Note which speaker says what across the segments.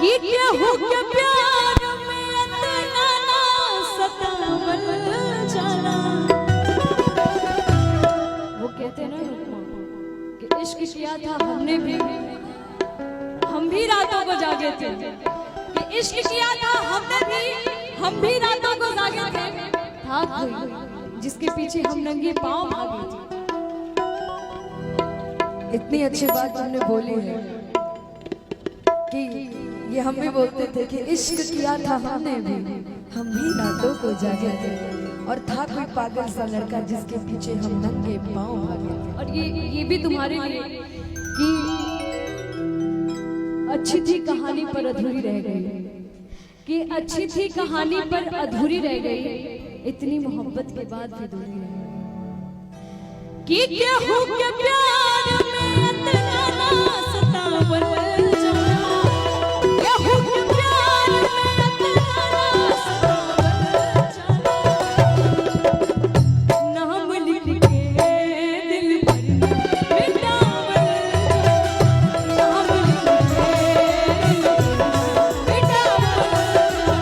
Speaker 1: कि केहू के प्यार में इतना ना सतावल जाला। वो कहते हैं ना कि इश्क किया था हमने भी, हम भी रातों को जागे थे। कि इश्क किया था हमने भी, हम भी रातों को जागे थे। था कोई जिसके पीछे हम नंगे पांव भागे थे।
Speaker 2: इतनी अच्छी बात तुमने बोली है कि ये हम भी बोलते थे कि इश्क किया था हमने भी, हम भी रातों को जागे थे। और था कोई पागल सा लड़का जिसके पीछे हम नंगे पांव भागे थे।
Speaker 1: और ये भी तुम्हारे लिए कि अच्छी थी कहानी पर अधूरी रह गई, कि अच्छी थी कहानी पर अधूरी रह गई, इतनी मोहब्बत के बाद भी दूरी रह गई। कि केहू के प्यार में इतना ना सतावल जाला। केहू के प्यार में इतना ना सतावल जाला। नाम लिख के दिल पर मिटावल जाला। नाम लिख के दिल पर मिटावल जाला।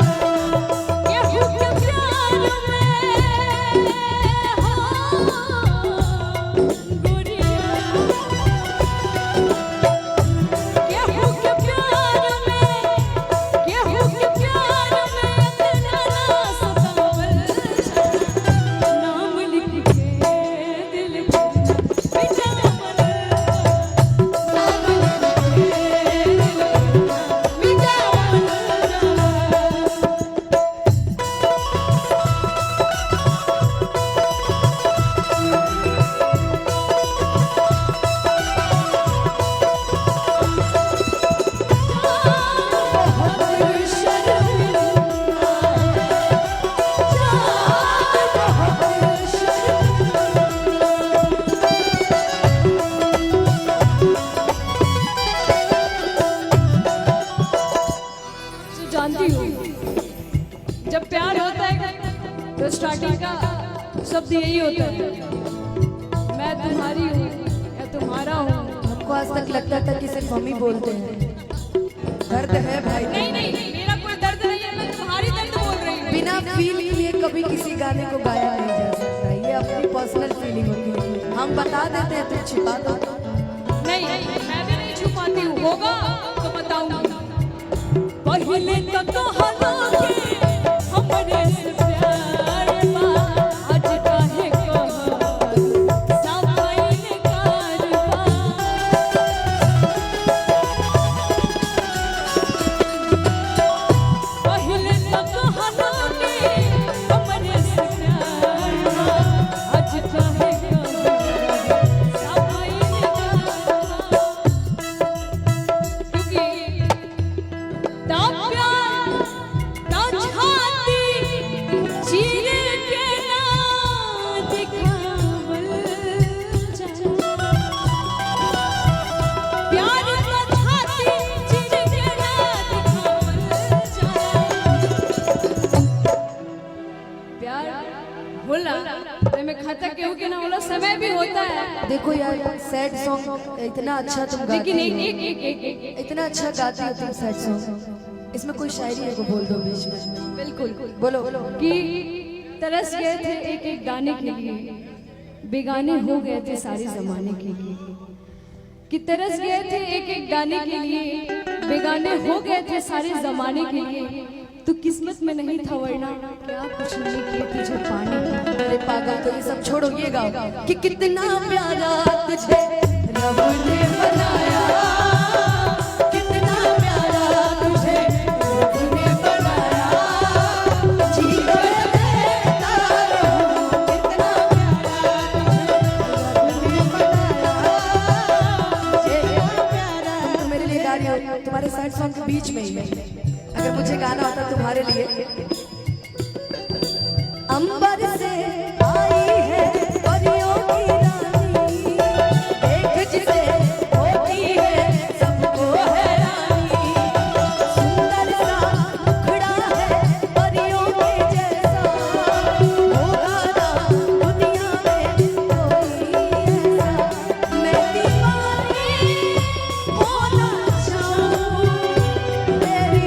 Speaker 1: केहू के प्यार में गोरिया, केहू के प्यार में, केहू के प्यार में इतना ना सतावल जाला। नाम लिख के दिल पर मिटावल जाला। नाम लिख के दिल पर मिटावल जाला। जानती हूँ जब प्यार होता है तो स्टार्टिंग का शब्द यही होता है, मैं तुम्हारी हूँ या तुम्हारा हूँ।
Speaker 2: हमको आज तक लगता था कि सिर्फ हम ही बोलते हैं। दर्द है भाई,
Speaker 1: नहीं नहीं, मेरा कोई दर्द नहीं है, मैं तुम्हारी दर्द बोल रही हूँ।
Speaker 2: बिना फील किए कभी किसी गाने को गाया नहीं जा सकता। ये अपनी पर्सनल फीलिंग होती है। हम बता देते हैं तुम छिपा दो।
Speaker 1: नहीं मैं भी नहीं छुपाती हूँ, होगा तो बताऊंगी। पहले तो कहलो कि हमरे से प्यार बा, आज काहे कहल साफाई कारबा। पहले तो कहलो कि हमरे से प्यार बा, आज काहे कहल साफाई कारबा। क्योंकि ता प्यार ता छाती चीर के ना दिखावल जाला। प्यार ता छाती चीर के ना दिखावल जाला। प्यार होला ते में खाता केहू के ना होला, समय भी होता है।
Speaker 2: देखो यार, सैड सॉन्ग इतना अच्छा तुम गाती
Speaker 1: लेकिन
Speaker 2: हो,
Speaker 1: एक
Speaker 2: इतना अच्छा गाती हो तुम सैड सॉन्ग। इसमें कोई शायरी है को बोल दो बीच में।
Speaker 1: बिल्कुल
Speaker 2: बोलो।
Speaker 1: कि तरस गए थे एक एक गाने के लिए, बेगाने हो गए थे सारे जमाने के लिए। कि तरस गए थे एक एक गाने के लिए, बेगाने हो गए थे सारे जमाने के लिए। तो किस्मत में नहीं था वरना क्या कुछ नहीं किए तुझे पाने के।
Speaker 2: अरे पागल, तो ये सब छोड़ो, ये गाओ कि कितना प्यारा तुझे रब ने बनाया, कितना प्यारा तुझे रब ने बनाया। जी मैं देखता रहूं, कितना प्यारा तुझे रब ने बनाया। ये प्यारा तो मेरे लिए गा रही हो तुम्हारे सैड सॉन्ग के बीच में ही। अगर मुझे गाना होता तुम्हारे लिए, अंबर से आई है परियों की रानी, देख जिसे होती है सबको हैरानी। सुंदर सा मुखड़ा है परियों के जैसा, होगा ना दुनिया में कोई ऐसा। मैं दीवानी होना चाहूं तेरे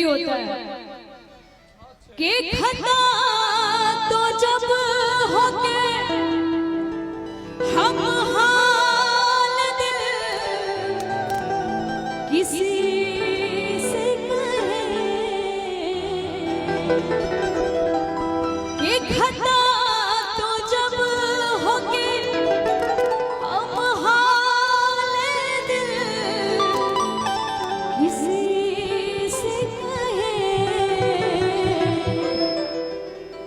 Speaker 1: होता है कि खता तो जब होके हम हाल दिल किसी से कहे कि खता तो जब होके हम हाल दिल किसी से कहे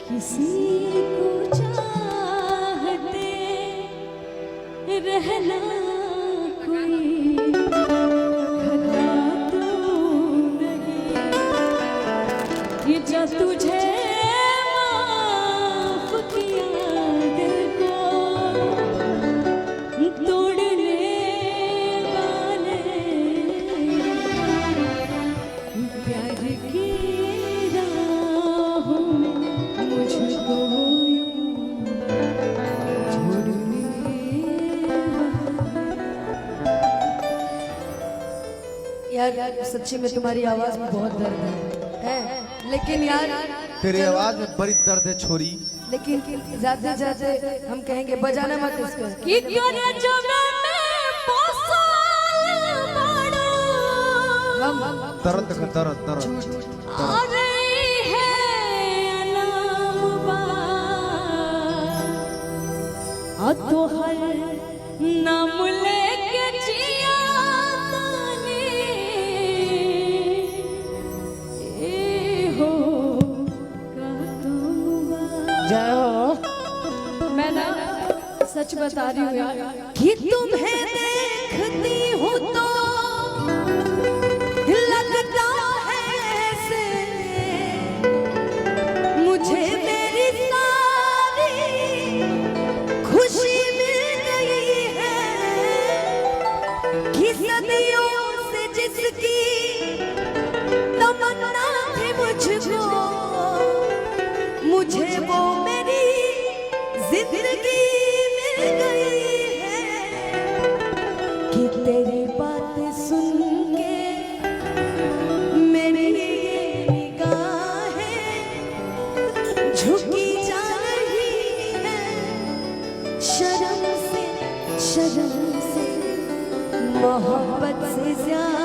Speaker 1: किसी को चाहते रहना कोई खता तो नहीं कि जो तुझे माफ किया दिल को तोड़ने वाले प्यार की राहों में मुझको यूं छोड़ने
Speaker 2: यार सच्ची में तुम्हारी आवाज में बहुत दर्द है लेकिन यार
Speaker 3: तेरी आवाज में बड़ी दर्द है छोरी।
Speaker 2: लेकिन ज्यादा ज्यादा हम कहेंगे बजाना मत इसको।
Speaker 1: कि करे जब मैं पोसल बाड़ो
Speaker 2: हम
Speaker 3: दर्द का दर्द दर्द
Speaker 1: आ रही है अलावा आ तो हर नाम लेके जिया ताने ए हो का तुम
Speaker 2: जय हो।
Speaker 1: मैं ना सच बता रही हूँ यार
Speaker 2: कि तुम्हें देखती हूँ तो लगता है ऐसे मुझे मेरी सारी खुशी मिल गई है कि सदियों से जिसकी तमन्ना थी मुझको मुझे वो मेरी जिंदगी मिल गई है कि तेरी बातें सुन के मेरी ये निगाहें झुकी जा रही है शर्म से मोहब्बत से ज्यादा